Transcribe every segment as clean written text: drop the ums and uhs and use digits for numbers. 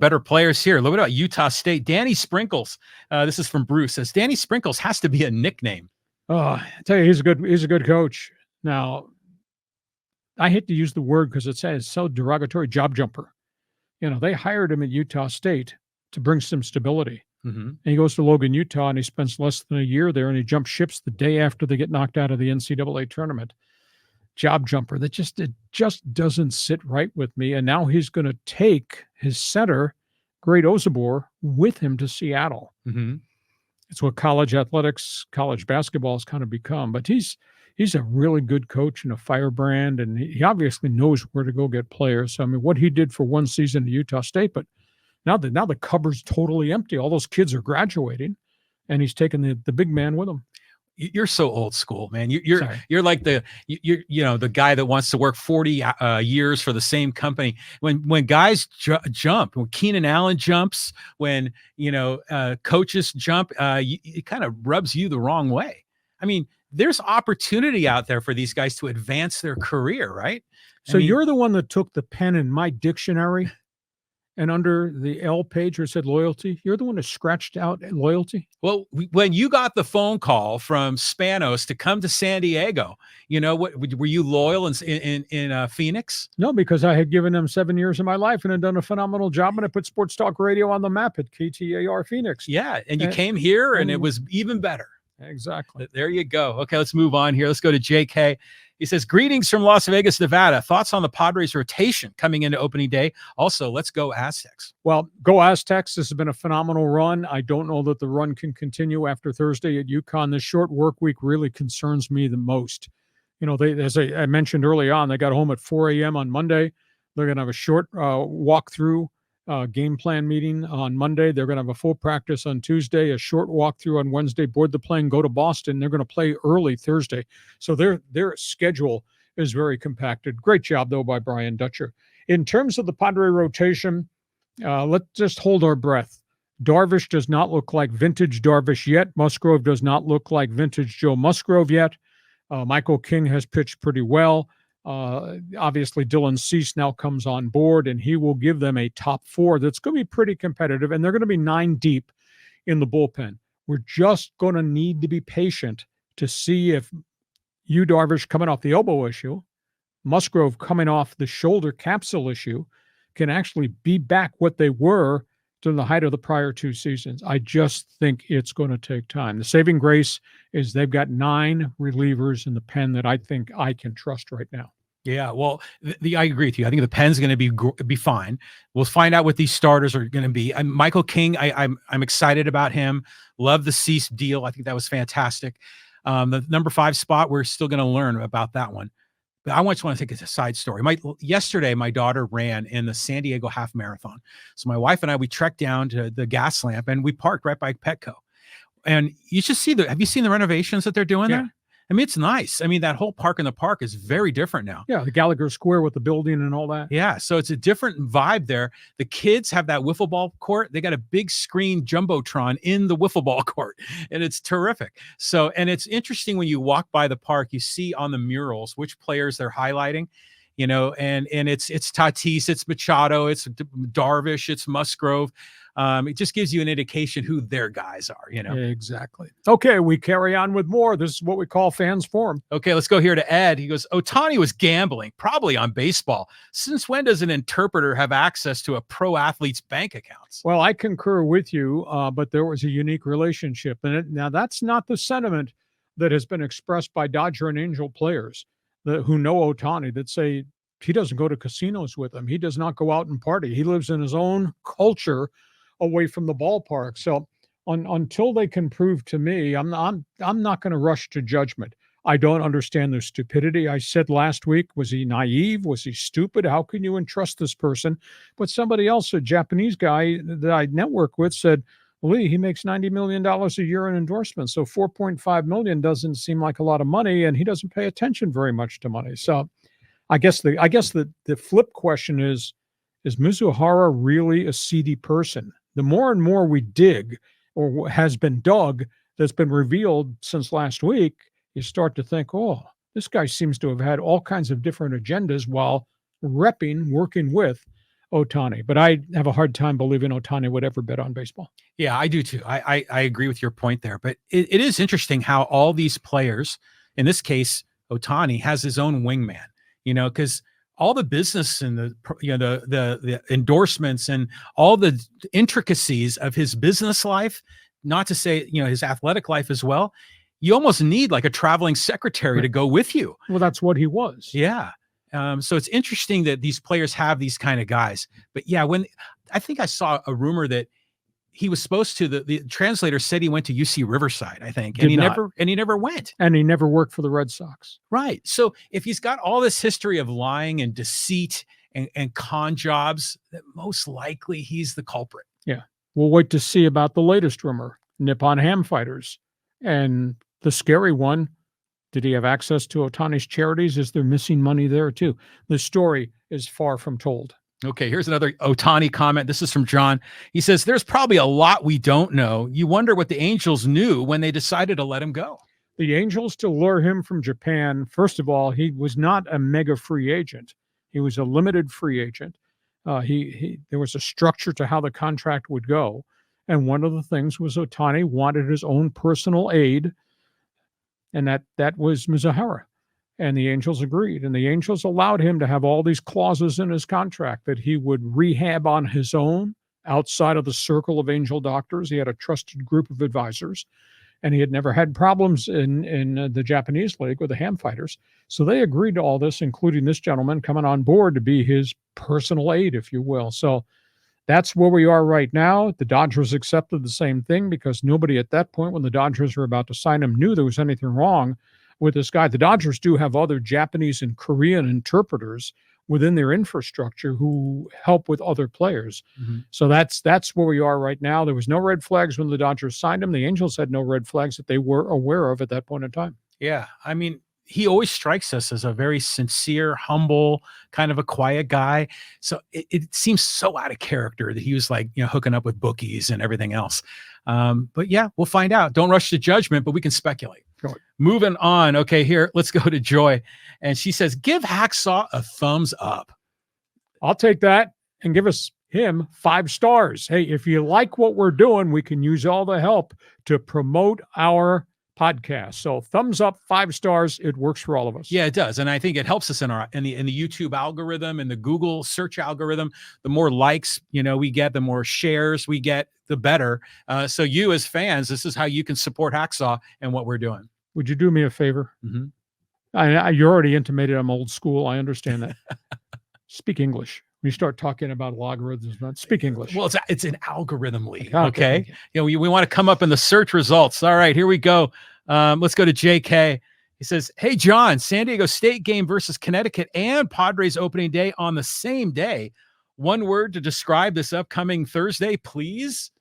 better players here. Look about Utah State. Danny Sprinkles. This is from Bruce. Says Danny Sprinkles has to be a nickname. Oh, I tell you, he's a good coach. Now, I hate to use the word because it's so derogatory. Job jumper. They hired him at Utah State to bring some stability. Mm-hmm. And he goes to Logan, Utah, and he spends less than a year there, and he jumps ships the day after they get knocked out of the NCAA tournament. Job jumper. It just doesn't sit right with me. And now he's going to take his center, Great Ozabor, with him to Seattle. Mm-hmm. It's what college athletics, college basketball has kind of become. But he's a really good coach and a firebrand, and he obviously knows where to go get players. So, I mean, what he did for one season at Utah State, but now the cupboard's totally empty. All those kids are graduating, and he's taking the big man with him. You're so old school, man. You're like the guy that wants to work 40 years for the same company. When guys jump, when Keenan Allen jumps, when coaches jump, it kind of rubs you the wrong way. I mean, there's opportunity out there for these guys to advance their career, right? So you're the one that took the pen in my dictionary and under the L page where it said loyalty, you're the one that scratched out loyalty? Well, when you got the phone call from Spanos to come to San Diego, what were you loyal in Phoenix? No, because I had given them 7 years of my life and had done a phenomenal job, and I put Sports Talk Radio on the map at KTAR Phoenix. Yeah, and you came here, and it was even better. Exactly. There you go. Okay, let's move on here. Let's go to JK. He says, greetings from Las Vegas, Nevada. Thoughts on the Padres rotation coming into opening day? Also, let's go Aztecs. Well, go Aztecs. This has been a phenomenal run. I don't know that the run can continue after Thursday at UConn. This short work week really concerns me the most. As I mentioned early on, they got home at 4 a.m. on Monday. They're going to have a short walkthrough game plan meeting on Monday. They're going to have a full practice on Tuesday, a short walkthrough on Wednesday, board the plane, go to Boston. They're going to play early Thursday. So their schedule is very compacted. Great job, though, by Brian Dutcher. In terms of the Padre rotation, let's just hold our breath. Darvish does not look like vintage Darvish yet. Musgrove does not look like vintage Joe Musgrove yet. Michael King has pitched pretty well. Obviously, Dylan Cease now comes on board, and he will give them a top four that's going to be pretty competitive, and they're going to be 9 deep in the bullpen. We're just going to need to be patient to see if Darvish coming off the elbow issue, Musgrove coming off the shoulder capsule issue, can actually be back what they were to the height of the prior 2 seasons. I just think it's going to take time. The saving grace is they've got 9 relievers in the pen that I think I can trust right now. Yeah, well, I agree with you. I think the pen's going to be fine. We'll find out what these starters are going to be. Michael King, I'm excited about him. Love the Cease deal. I think that was fantastic. The number 5 spot, we're still going to learn about that one. But I just want to take a side story. Yesterday, my daughter ran in the San Diego half marathon. So my wife and I, we trekked down to the gas lamp and we parked right by Petco. And you just have you seen the renovations that they're doing there? I mean, it's nice. I mean, that whole park in the park is very different now. Yeah, the Gallagher Square with the building and all that. Yeah, so it's a different vibe there. The kids have that wiffle ball court. They got a big screen jumbotron in the wiffle ball court, and it's terrific. So, and it's interesting when you walk by the park, you see on the murals which players they're highlighting. And it's Tatis, it's Machado, it's Darvish, it's Musgrove. It just gives you an indication who their guys are, Exactly. Okay, we carry on with more. This is what we call Fans Forum. Okay, let's go here to Ed. He goes, Ohtani was gambling, probably on baseball. Since when does an interpreter have access to a pro athlete's bank accounts? Well, I concur with you, but there was a unique relationship. Now, that's not the sentiment that has been expressed by Dodger and Angel players who know Ohtani, that say he doesn't go to casinos with them. He does not go out and party. He lives in his own culture away from the ballpark. So until they can prove to me, I'm not going to rush to judgment. I don't understand their stupidity. I said last week, was he naive? Was he stupid? How can you entrust this person? But somebody else, a Japanese guy that I network with, said, Lee, he makes $90 million a year in endorsements. So $4.5 million doesn't seem like a lot of money, and he doesn't pay attention very much to money. So I guess the flip question is Mizuhara really a seedy person? The more and more we dig, or has been dug, that's been revealed since last week, you start to think, oh, this guy seems to have had all kinds of different agendas while working with Ohtani, but I have a hard time believing Ohtani would ever bet on baseball. Yeah, I do too. I agree with your point there, but it is interesting how all these players, in this case, Ohtani has his own wingman, because all the business and the endorsements and all the intricacies of his business life, not to say, his athletic life as well, you almost need like a traveling secretary to go with you. Well, that's what he was. Yeah. So it's interesting that these players have these kind of guys. But yeah, when I think I saw a rumor that he was supposed to, the translator said he went to UC Riverside, I think, and he never went. And he never worked for the Red Sox. Right. So if he's got all this history of lying and deceit and con jobs, that most likely he's the culprit. Yeah. We'll wait to see about the latest rumor, Nippon Ham Fighters. And the scary one, did he have access to Ohtani's charities? Is there missing money there too? The story is far from told. Okay, here's another Ohtani comment. This is from John. He says, there's probably a lot we don't know. You wonder what the Angels knew when they decided to let him go. The Angels, to lure him from Japan, first of all, he was not a mega free agent. He was a limited free agent. There was a structure to how the contract would go. And one of the things was Ohtani wanted his own personal aide, and that was Mizuhara. And the Angels agreed. And the Angels allowed him to have all these clauses in his contract that he would rehab on his own outside of the circle of Angel doctors. He had a trusted group of advisors, and he had never had problems in the Japanese league with the Ham Fighters. So they agreed to all this, including this gentleman coming on board to be his personal aide, if you will. So that's where we are right now. The Dodgers accepted the same thing because nobody at that point, when the Dodgers were about to sign him, knew there was anything wrong with this guy. The Dodgers do have other Japanese and Korean interpreters within their infrastructure who help with other players. Mm-hmm. So that's where we are right now. There was no red flags when the Dodgers signed him. The Angels had no red flags that they were aware of at that point in time. Yeah. I mean, he always strikes us as a very sincere, humble, kind of a quiet guy. So it seems so out of character that he was like, hooking up with bookies and everything else. But yeah, we'll find out. Don't rush to judgment, but we can speculate. Sure. Moving on. Okay, here, let's go to Joy. And she says, give Hacksaw a thumbs up. I'll take that and give him 5 stars. Hey, if you like what we're doing, we can use all the help to promote our podcast. So thumbs up, 5 stars. It works for all of us. Yeah, it does. And I think it helps us in the YouTube algorithm and the Google search algorithm. The more likes, we get, the more shares we get, the better. So you as fans, this is how you can support Hacksaw and what we're doing. Would you do me a favor? Mm-hmm. You already intimated I'm old school. I understand that. Speak English. When you start talking about logarithms, speak English. Well, it's an algorithm league. Okay. We want to come up in the search results. All right, here we go. Let's go to JK. He says, hey, John, San Diego State game versus Connecticut and Padres opening day on the same day. One word to describe this upcoming Thursday, please.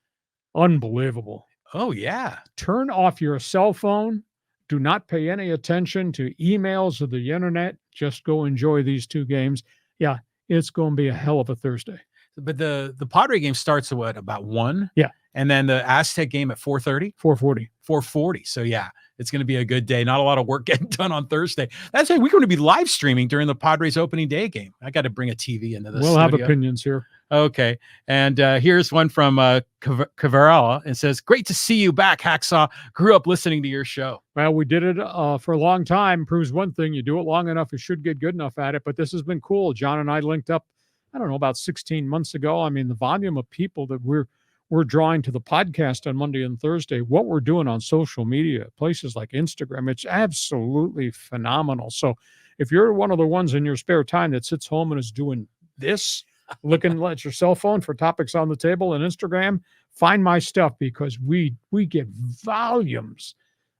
Unbelievable. Oh, yeah. Turn off your cell phone. Do not pay any attention to emails or the internet. Just go enjoy these 2 games. Yeah, it's going to be a hell of a Thursday. But the Padre game starts at what, about 1? Yeah. And then the Aztec game at 4:30? 4:40. 4:40. So yeah, it's going to be a good day. Not a lot of work getting done on Thursday. That's why we're going to be live streaming during the Padres opening day game. I got to bring a TV into this. We'll have opinions here. Okay. And here's one from Cavarella. It says, great to see you back, Hacksaw. Grew up listening to your show. Well, we did it for a long time. Proves one thing. You do it long enough, you should get good enough at it. But this has been cool. John and I linked up, I don't know, about 16 months ago. I mean, the volume of people that we're drawing to the podcast on Monday and Thursday, what we're doing on social media, places like Instagram, it's absolutely phenomenal. So if you're one of the ones in your spare time that sits home and is doing this, looking at your cell phone for topics on the table and Instagram, find my stuff because we get volumes.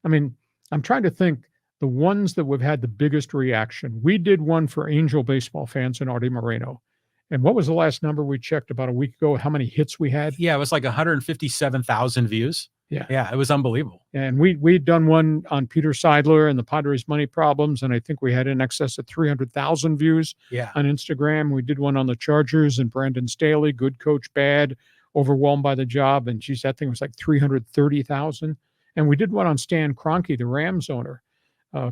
I mean, I'm trying to think the ones that we've had the biggest reaction. We did one for Angel baseball fans in Artie Moreno. And what was the last number we checked about a week ago? How many hits we had? Yeah, it was like 157,000 views. Yeah, it was unbelievable. And we'd done one on Peter Seidler and the Padres money problems, and I think we had in excess of 300,000 views on Instagram. We did one on the Chargers and Brandon Staley, good coach, bad, overwhelmed by the job, and geez, that thing was like 330,000. And we did one on Stan Kroenke, the Rams owner.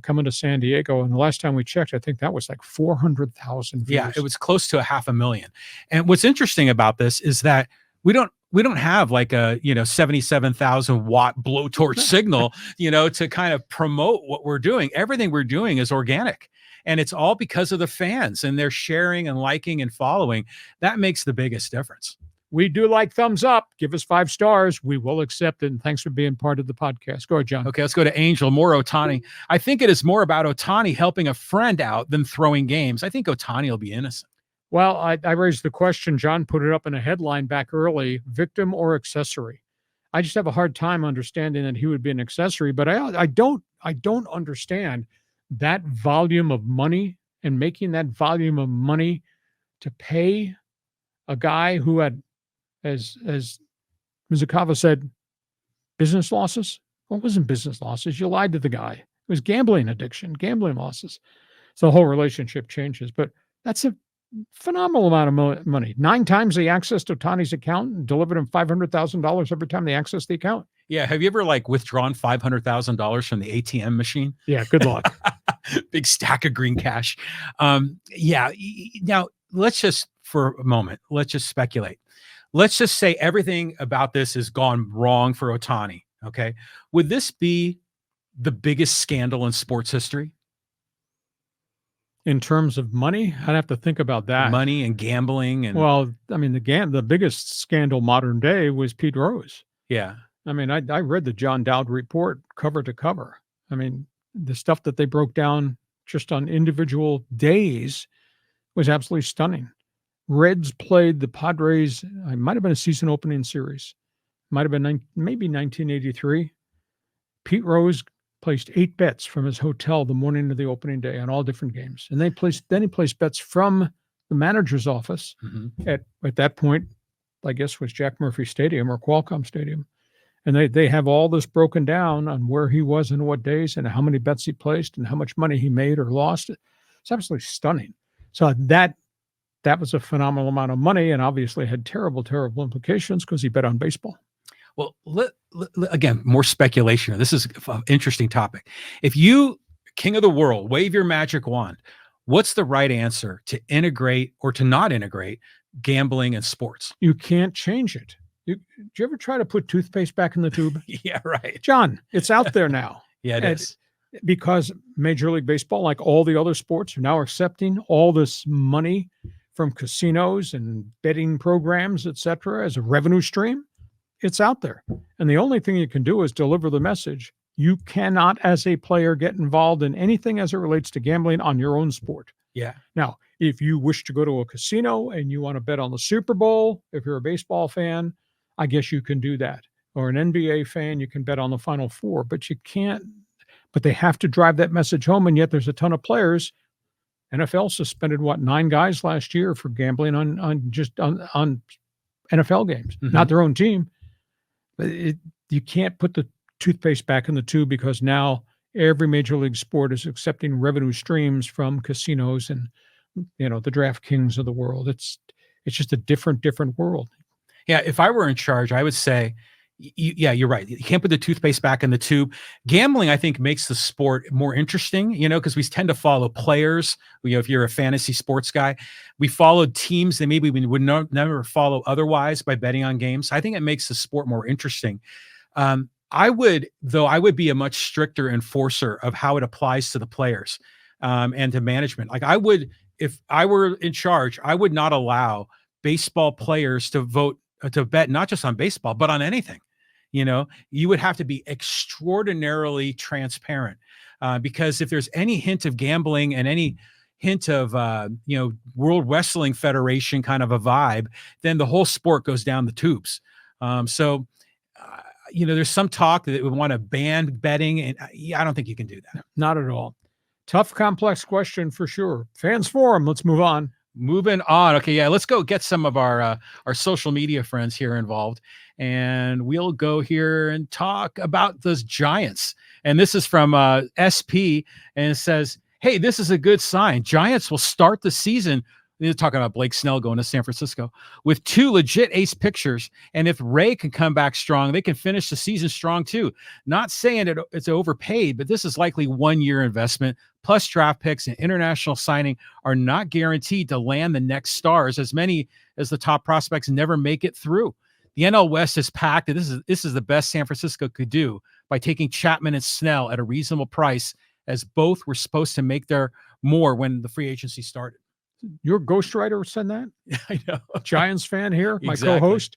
coming to San Diego. And the last time we checked, I think that was like 400,000 views. Yeah, it was close to 500,000. And what's interesting about this is that we don't have like a 77,000 watt blowtorch signal to kind of promote what we're doing. Everything we're doing is organic, and it's all because of the fans, and they're sharing and liking and following. That makes the biggest difference. We do like thumbs up. Give us 5 stars. We will accept it. And thanks for being part of the podcast. Go ahead, John. Okay, let's go to Angel. More Ohtani. I think it is more about Ohtani helping a friend out than throwing games. I think Ohtani will be innocent. Well, I raised the question. John put it up in a headline back early, victim or accessory. I just have a hard time understanding that he would be an accessory, but I don't understand that volume of money and making that volume of money to pay a guy who had, as Mizukawa said, business losses. Well, it wasn't business losses. You lied to the guy. It was gambling addiction, gambling losses. So the whole relationship changes. But that's a phenomenal amount of money. 9 times they accessed Ohtani's account and delivered him $500,000 every time they accessed the account. Yeah. Have you ever withdrawn $500,000 from the ATM machine? Yeah. Good luck. Big stack of green cash. Yeah. Now let's just, for a moment, let's just speculate. Let's just say everything about this has gone wrong for Ohtani. Okay. Would this be the biggest scandal in sports history? In terms of money, I'd have to think about that. Money and gambling. And well, I mean, the biggest scandal modern day was Pete Rose. Yeah. I mean, I read the John Dowd report cover to cover. I mean, the stuff that they broke down just on individual days was absolutely stunning. Reds played the Padres. It might have been a season opening series. Might have been maybe 1983. Pete Rose placed 8 bets from his hotel the morning of the opening day on all different games. And then he placed bets from the manager's office at that point, I guess was Jack Murphy Stadium or Qualcomm Stadium. And they have all this broken down on where he was and what days and how many bets he placed and how much money he made or lost. It's absolutely stunning. So that was a phenomenal amount of money and obviously had terrible, terrible implications because he bet on baseball. Well, again, more speculation. This is an interesting topic. If you, king of the world, wave your magic wand, what's the right answer to integrate or to not integrate gambling and sports? You can't change it. Did you ever try to put toothpaste back in the tube? Yeah, right. John, it's out there now. Yeah, it is. Because Major League Baseball, like all the other sports, are now accepting all this money from casinos and betting programs, et cetera, as a revenue stream. It's out there. And the only thing you can do is deliver the message. You cannot, as a player, get involved in anything as it relates to gambling on your own sport. Yeah. Now, if you wish to go to a casino and you want to bet on the Super Bowl, if you're a baseball fan, I guess you can do that. Or an NBA fan, you can bet on the Final Four, but you can't. But they have to drive that message home. And yet there's a ton of players. NFL suspended, 9 guys last year for gambling on NFL games, not their own team. You can't put the toothpaste back in the tube because now every major league sport is accepting revenue streams from casinos and, the DraftKings of the world. It's just a different world. Yeah. If I were in charge, I would say, yeah, you're right. You can't put the toothpaste back in the tube. Gambling, I think, makes the sport more interesting, because we tend to follow players. If you're a fantasy sports guy, we followed teams that maybe we would never follow otherwise by betting on games. I think it makes the sport more interesting. I would be a much stricter enforcer of how it applies to the players and to management. If I were in charge, I would not allow baseball players to bet not just on baseball, but on anything. You would have to be extraordinarily transparent because if there's any hint of gambling and any hint of, World Wrestling Federation kind of a vibe, then the whole sport goes down the tubes. There's some talk that we want to ban betting, and I don't think you can do that. Not at all. Tough, complex question for sure. Fans forum. Let's move on. Moving on. Okay. Yeah. Let's go get some of our social media friends here involved, and we'll go here and talk about those Giants. And this is from SP, and it says, "Hey, this is a good sign. Giants will start the season They're talking about Blake Snell going to San Francisco with 2 legit ace pictures. And if Ray can come back strong, they can finish the season strong too. Not saying it's overpaid, but this is likely 1-year investment. Plus draft picks and international signing are not guaranteed to land the next stars, as many as the top prospects never make it through. The NL West is packed, and this is the best San Francisco could do by taking Chapman and Snell at a reasonable price, as both were supposed to make their more when the free agency started. Your ghostwriter said that? I know. Giants fan here, my Exactly. co-host.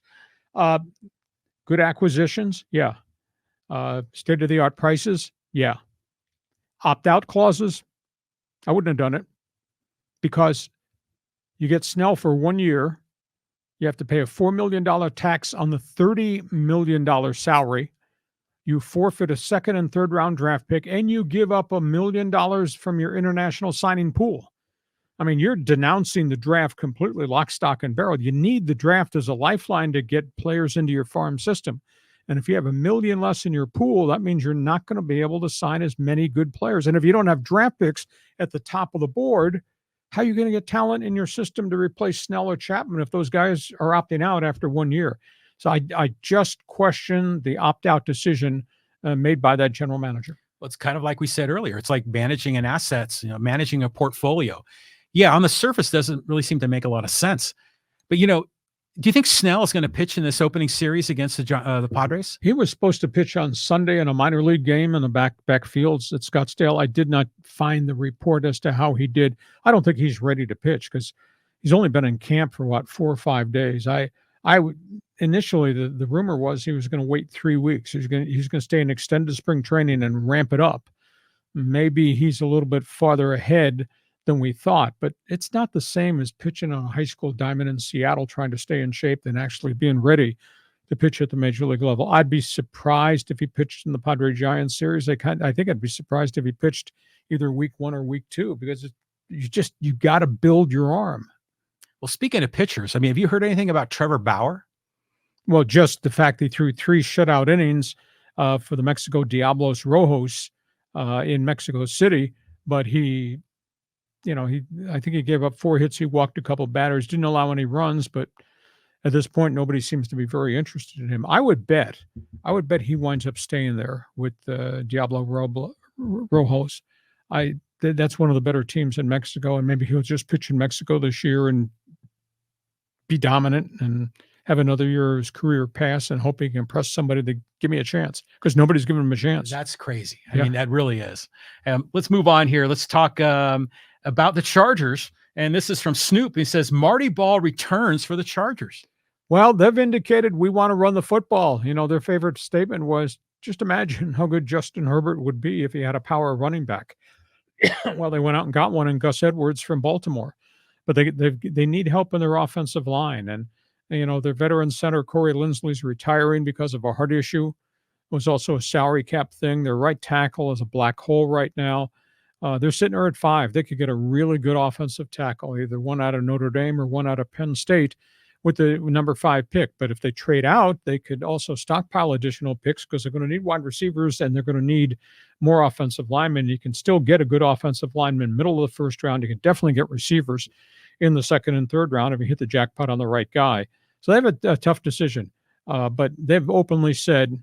Good acquisitions, yeah. State-of-the-art prices, yeah. Opt-out clauses, I wouldn't have done it, because you get Snell for 1 year. You have to pay a $4 million tax on the $30 million salary. You forfeit a second and third round draft pick, and you give up $1 million from your international signing pool. I mean, you're denouncing the draft completely, lock, stock, and barrel. You need the draft as a lifeline to get players into your farm system. And if you have $1 million less in your pool, that means you're not going to be able to sign as many good players. And if you don't have draft picks at the top of the board, how are you going to get talent in your system to replace Snell or Chapman if those guys are opting out after 1 year? So I just question the opt-out decision made by that general manager. Well, it's kind of like we said earlier. It's like managing an assets, managing a portfolio. Yeah, on the surface, doesn't really seem to make a lot of sense. But, do you think Snell is going to pitch in this opening series against the Padres? He was supposed to pitch on Sunday in a minor league game in the back fields at Scottsdale. I did not find the report as to how he did. I don't think he's ready to pitch because he's only been in camp for 4 or 5 days. I would initially the rumor was he was going to wait 3 weeks. He's going to stay in extended spring training and ramp it up. Maybe he's a little bit farther ahead than we thought, but it's not the same as pitching on a high school diamond in Seattle, trying to stay in shape, than actually being ready to pitch at the major league level. I'd be surprised if he pitched in the Padres Giants series. I think I'd be surprised if he pitched either week 1 or week 2, because you got to build your arm. Well, speaking of pitchers, I mean, have you heard anything about Trevor Bauer? Well, just the fact he threw 3 shutout innings for the Mexico Diablos Rojos in Mexico City, but I think he gave up 4 hits. He walked a couple of batters, didn't allow any runs, but at this point, nobody seems to be very interested in him. I would bet he winds up staying there with Diablo Rojos. That's one of the better teams in Mexico, and maybe he'll just pitch in Mexico this year and be dominant and have another year of his career pass and hope he can impress somebody to give me a chance, because nobody's giving him a chance. That's crazy. I mean, that really is. Let's move on here. Let's talk about the Chargers. And this is from Snoop. He says, Marty Ball returns for the Chargers. Well, they've indicated we want to run the football. Their favorite statement was, just imagine how good Justin Herbert would be if he had a power running back. Well, they went out and got one in Gus Edwards from Baltimore. But they need help in their offensive line. And, their veteran center, Corey Linsley's retiring because of a heart issue. It was also a salary cap thing. Their right tackle is a black hole right now. They're sitting there at 5. They could get a really good offensive tackle, either one out of Notre Dame or one out of Penn State with the number 5 pick. But if they trade out, they could also stockpile additional picks, because they're going to need wide receivers and they're going to need more offensive linemen. You can still get a good offensive lineman middle of the first round. You can definitely get receivers in the second and third round if you hit the jackpot on the right guy. So they have a tough decision. But they've openly said,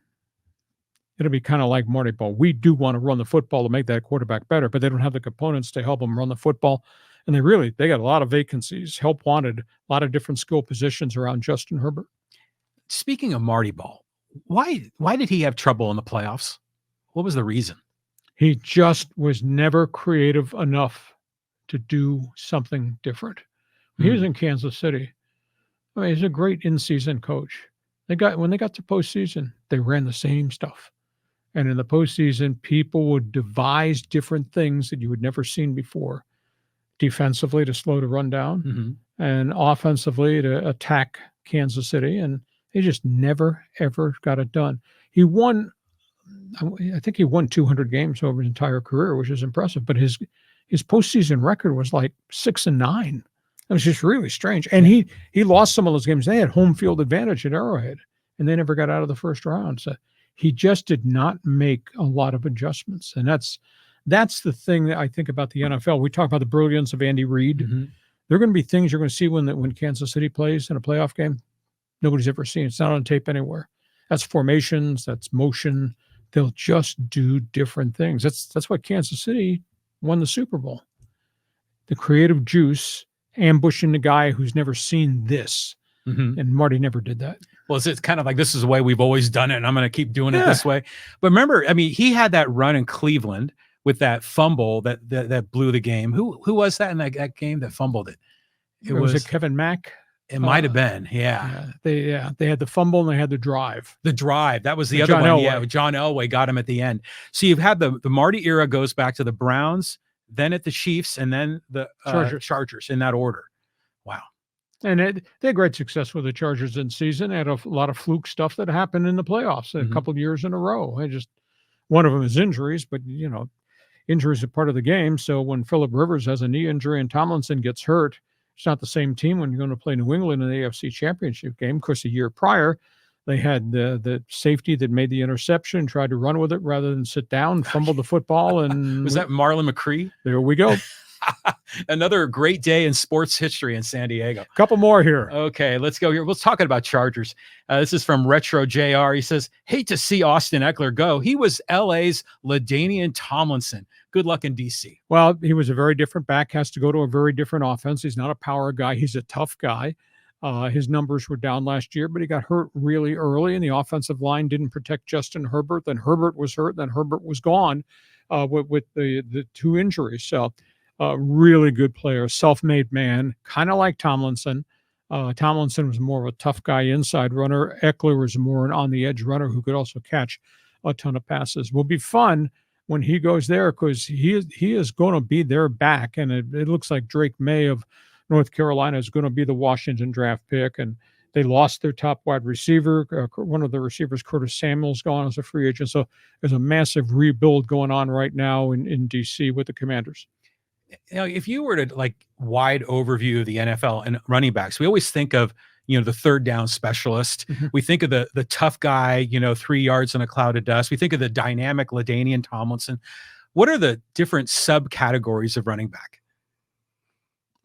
it'll be kind of like Marty Ball. We do want to run the football to make that quarterback better, but they don't have the components to help them run the football. And they got a lot of vacancies, help wanted, a lot of different skill positions around Justin Herbert. Speaking of Marty Ball, why did he have trouble in the playoffs? What was the reason? He just was never creative enough to do something different. He was in Kansas City. I mean, he's a great in-season coach. When they got to postseason, they ran the same stuff. And in the postseason, people would devise different things that you had never seen before. Defensively, to slow the run down, and offensively to attack Kansas City. And they just never, ever got it done. I think he won 200 games over his entire career, which is impressive. But his postseason record was like 6-9. It was just really strange. And he lost some of those games. They had home field advantage at Arrowhead, and they never got out of the first round. So he just did not make a lot of adjustments. And that's the thing that I think about the NFL. We talk about the brilliance of Andy Reid. There are going to be things you're going to see when Kansas City plays in a playoff game nobody's ever seen. It's not on tape anywhere. That's formations, that's motion. They'll just do different things. That's why Kansas City won the Super Bowl. The creative juice, ambushing the guy who's never seen this. Mm-hmm. And Marty never did that. Well, it's kind of like, this is the way we've always done it, and I'm going to keep doing it this way. But remember, I mean, he had that run in Cleveland with that fumble that blew the game. Who was that in that game that fumbled it? Was it Kevin Mack? It might have been, yeah. They had the fumble and they had the drive. The drive, that was the other one. Elway. Yeah, John Elway got him at the end. So you've had the Marty era goes back to the Browns, then at the Chiefs, and then the Chargers in that order. Wow. And they had great success with the Chargers in season. They had a lot of fluke stuff that happened in the playoffs a couple of years in a row. One of them is injuries, but injuries are part of the game. So when Phillip Rivers has a knee injury and Tomlinson gets hurt, it's not the same team when you're going to play New England in the AFC Championship game. Of course, a year prior, they had the safety that made the interception, tried to run with it rather than sit down, fumbled the football. And was that Marlon McCree? There we go. Another great day in sports history in San Diego. A couple more here. Okay, let's go here. We're talking about Chargers. This is from Retro JR. He says, hate to see Austin Eckler go. He was LA's LaDainian Tomlinson. Good luck in DC. Well, he was a very different back, has to go to a very different offense. He's not a power guy. He's a tough guy. His numbers were down last year, but he got hurt really early, and the offensive line didn't protect Justin Herbert. Then Herbert was hurt, then Herbert was gone with the two injuries. So really good player, self-made man, kind of like Tomlinson. Tomlinson was more of a tough guy inside runner. Eckler was more an on-the-edge runner who could also catch a ton of passes. Will be fun when he goes there because he is going to be their back, and it looks like Drake May of North Carolina is going to be the Washington draft pick, and they lost their top wide receiver. One of the receivers, Curtis Samuel's, gone as a free agent. So there's a massive rebuild going on right now in D.C. with the Commanders. If you were to wide overview of the NFL and running backs, we always think of the third down specialist. Mm-hmm. We think of the tough guy, 3 yards in a cloud of dust. We think of the dynamic LaDainian Tomlinson. What are the different subcategories of running back?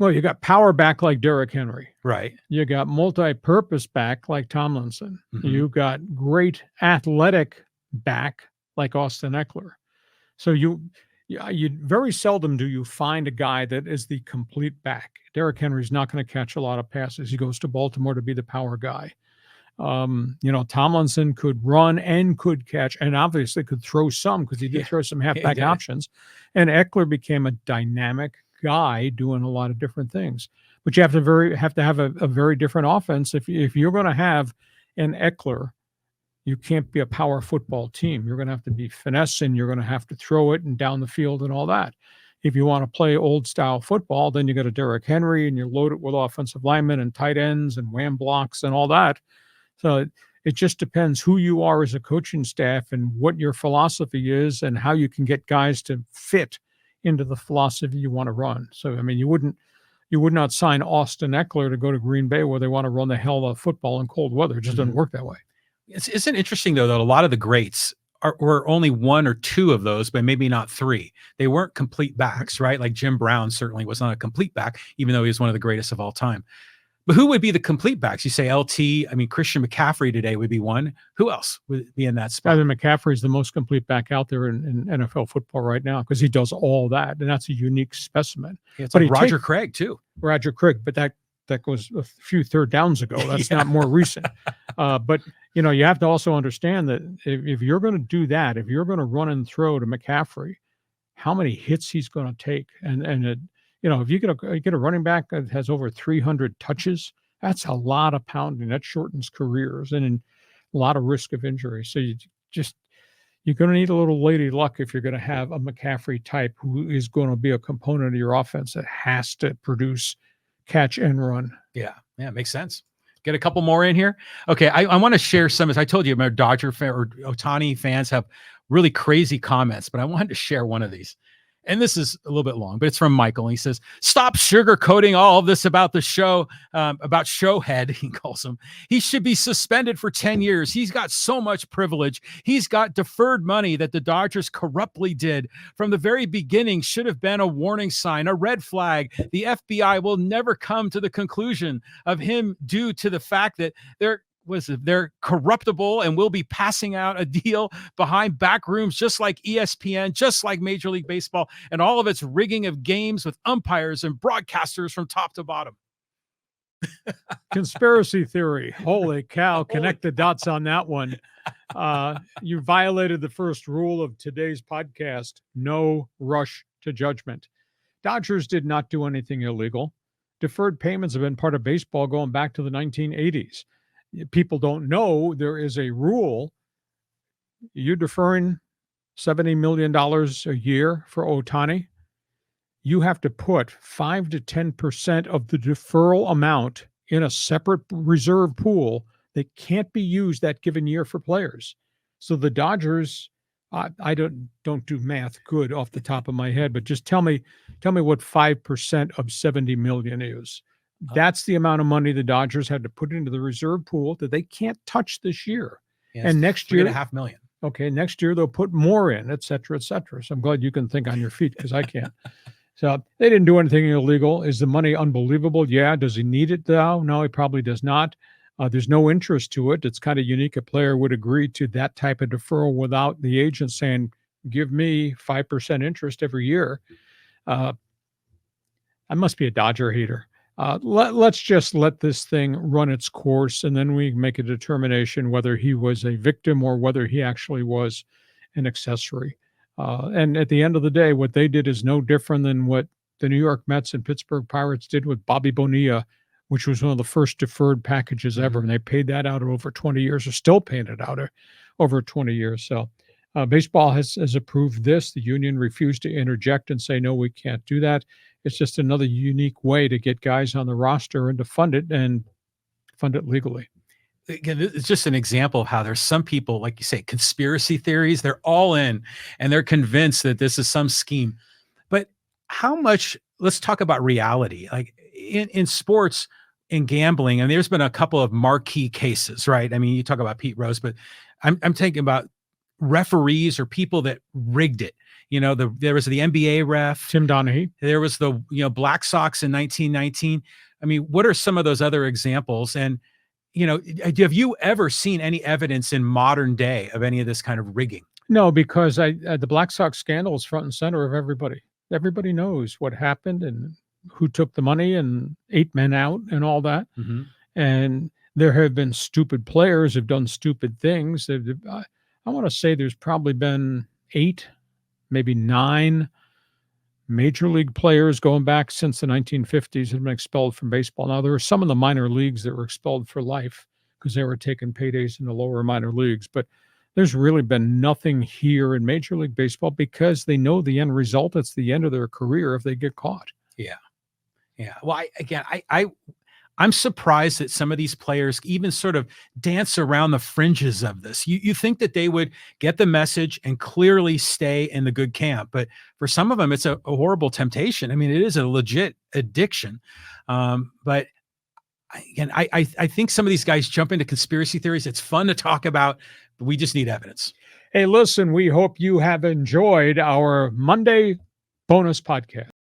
Well, you got power back like Derrick Henry. Right. You got multi-purpose back like Tomlinson. Mm-hmm. You got great athletic back like Austin Eckler. So you very seldom do you find a guy that is the complete back. Derrick Henry's not going to catch a lot of passes. He goes to Baltimore to be the power guy. Tomlinson could run and could catch, and obviously could throw some because he did throw some halfback options. And Eckler became a dynamic guy doing a lot of different things. But you have to have a very different offense. If you're going to have an Eckler, you can't be a power football team. You're going to have to be finessing. You're going to have to throw it and down the field and all that. If you want to play old style football, then you got a Derrick Henry and you load it with offensive linemen and tight ends and wham blocks and all that. So it just depends who you are as a coaching staff and what your philosophy is and how you can get guys to fit into the philosophy you want to run. So, I mean, you would not sign Austin Eckler to go to Green Bay where they want to run the hell of football in cold weather. It just doesn't work that way. Isn't it interesting, though, that a lot of the greats were only one or two of those, but maybe not three. They weren't complete backs, right? Like Jim Brown certainly was not a complete back, even though he was one of the greatest of all time. But who would be the complete backs? You say LT. I mean, Christian McCaffrey today would be one. Who else would be in that spot? I mean, McCaffrey is the most complete back out there in NFL football right now because he does all that, and that's a unique specimen. Yeah, it's like Roger Craig, too. Roger Craig, but that was a few third downs ago. That's not more recent. But, you have to also understand that if you're going to do that, if you're going to run and throw to McCaffrey, how many hits he's going to take. If you get a running back that has over 300 touches, that's a lot of pounding. That shortens careers and a lot of risk of injury. So you're going to need a little lady luck if you're going to have a McCaffrey type who is going to be a component of your offense that has to produce catch and run. Yeah, makes sense. Get a couple more in here. Okay, I want to share some. As I told you, my Dodger fan or Ohtani fans have really crazy comments, but I wanted to share one of these. And this is a little bit long, but it's from Michael. And he says, stop sugarcoating all of this about the show, about Showhead, he calls him. He should be suspended for 10 years. He's got so much privilege. He's got deferred money that the Dodgers corruptly did. From the very beginning, should have been a warning sign, a red flag. The FBI will never come to the conclusion of him due to the fact that they're corruptible and will be passing out a deal behind back rooms, just like ESPN, just like Major League Baseball, and all of its rigging of games with umpires and broadcasters from top to bottom. Conspiracy theory. Holy cow. Connect the dots on that one. You violated the first rule of today's podcast. No rush to judgment. Dodgers did not do anything illegal. Deferred payments have been part of baseball going back to the 1980s. People don't know there is a rule. You're deferring $70 million a year for Ohtani. You have to put 5 to 10% of the deferral amount in a separate reserve pool that can't be used that given year for players. So the Dodgers, I don't do math good off the top of my head, but just tell me what 5% of 70 million is. That's the amount of money the Dodgers had to put into the reserve pool that they can't touch this year. Yes, and next year, $3.5 million. Okay, next year they'll put more in, et cetera, et cetera. So I'm glad you can think on your feet because I can't. So they didn't do anything illegal. Is the money unbelievable? Yeah. Does he need it though? No, he probably does not. There's no interest to it. It's kind of unique. A player would agree to that type of deferral without the agent saying, give me 5% interest every year. I must be a Dodger hater. Let's just let this thing run its course, and then we make a determination whether he was a victim or whether he actually was an accessory. And at the end of the day, what they did is no different than what the New York Mets and Pittsburgh Pirates did with Bobby Bonilla, which was one of the first deferred packages ever. And they paid that out over 20 years, or still paying it out over 20 years. So baseball has approved this. The union refused to interject and say, no, we can't do that. It's just another unique way to get guys on the roster and to fund it legally. Again, it's just an example of how there's some people, like you say, conspiracy theories, they're all in and they're convinced that this is some scheme. But how much, let's talk about reality. Like in sports, in gambling, and there's been a couple of marquee cases, right? I mean, you talk about Pete Rose, but I'm thinking about referees or people that rigged it. You know, there was the NBA ref, Tim Donaghy. There was the Black Sox in 1919. I mean, what are some of those other examples? And have you ever seen any evidence in modern day of any of this kind of rigging? No, because the Black Sox scandal is front and center of everybody. Everybody knows what happened and who took the money and 8 men out and all that. Mm-hmm. And there have been stupid players who've done stupid things. I want to say there's probably been 8, maybe 9 major league players going back since the 1950s have been expelled from baseball. Now, there were some in the minor leagues that were expelled for life because they were taking paydays in the lower minor leagues. But there's really been nothing here in Major League Baseball because they know the end result. It's the end of their career if they get caught. Yeah. Yeah. Well, I'm surprised that some of these players even sort of dance around the fringes of this. You think that they would get the message and clearly stay in the good camp, but for some of them, it's a horrible temptation. I mean, it is a legit addiction. But again, I think some of these guys jump into conspiracy theories. It's fun to talk about, but we just need evidence. Hey, listen, we hope you have enjoyed our Monday bonus podcast.